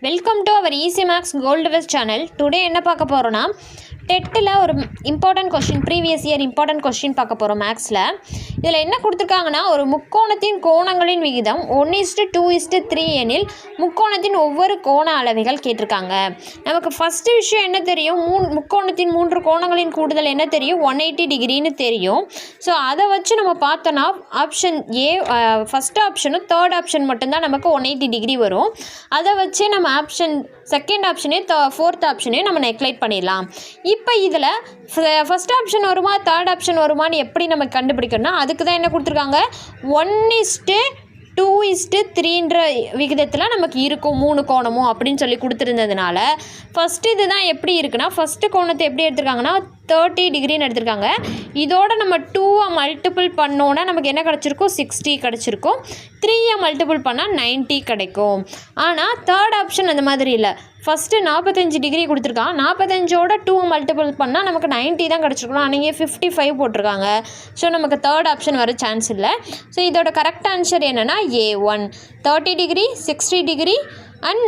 Welcome to our easy maths gold west channel. Today என்ன பார்க்க போகிறோன்னா, டெட்டில் ஒரு important question, previous year important question பார்க்க போகிறோம் மேக்ஸில். இதில் என்ன கொடுத்துருக்காங்கன்னா, ஒரு முக்கோணத்தின் கோணங்களின் விகிதம் 1:2:3 எனில் முக்கோணத்தின் ஒவ்வொரு கோண அளவைகள் கேட்டிருக்காங்க. நமக்கு ஃபஸ்ட்டு விஷயம் என்ன தெரியும், முக்கோணத்தின் 3 கோணங்களின் கூடுதல் என்ன தெரியும், 180 டிகிரின்னு தெரியும். ஸோ அதை வச்சு நம்ம பார்த்தோன்னா ஆப்ஷன் ஏ ஃபஸ்ட் ஆப்ஷனும் தேர்ட் ஆப்ஷன் மட்டும்தான் நமக்கு 180 டிகிரி வரும். அதை வச்சு நம்ம ஆப்ஷன் செகண்ட் ஆப்ஷனே ஃபோர்த் ஆப்ஷனே நம்ம நெக்லைட் பண்ணிடலாம். இப்போ இதில் ஃபஸ்ட் ஆப்ஷன் வருமா தேர்ட் ஆப்ஷன் வருமானு எப்படி நம்ம கண்டுபிடிக்கணும்னா, அதுக்கு தான் என்ன கொடுத்துருக்காங்க, 1:2:3ன்ற விகிதத்தில் நமக்கு இருக்கும் 3 கோணமும் அப்படின்னு சொல்லி கொடுத்துருந்ததுனால ஃபஸ்ட்டு இது தான் எப்படி இருக்குன்னா, ஃபஸ்ட்டு கோணத்தை எப்படி எடுத்துருக்காங்கன்னா 30 டிகிரின்னு எடுத்திருக்காங்க. இதோட நம்ம 2 மல்டிபிள் பண்ணோன்னா நமக்கு என்ன கிடச்சிருக்கும், 60 கிடச்சிருக்கும். 3 மல்டிபிள் பண்ணால் 90 கிடைக்கும். ஆனால் தேர்ட் ஆப்ஷன் அந்த மாதிரி இல்லை. ஃபஸ்ட்டு 45 டிகிரி கொடுத்துருக்கான், 45ஓட 2 மல்டிபிள் பண்ணால் நமக்கு 90 தான் கிடச்சிருக்கணும். ஆனால் இங்கே 55 போட்டிருக்காங்க. ஸோ நமக்கு தேர்ட் ஆப்ஷன் வர சான்ஸ் இல்லை. ஸோ இதோட கரெக்ட் ஆன்சர் என்னென்னா A1, 30 டிகிரி, 60 டிகிரி அண்ட்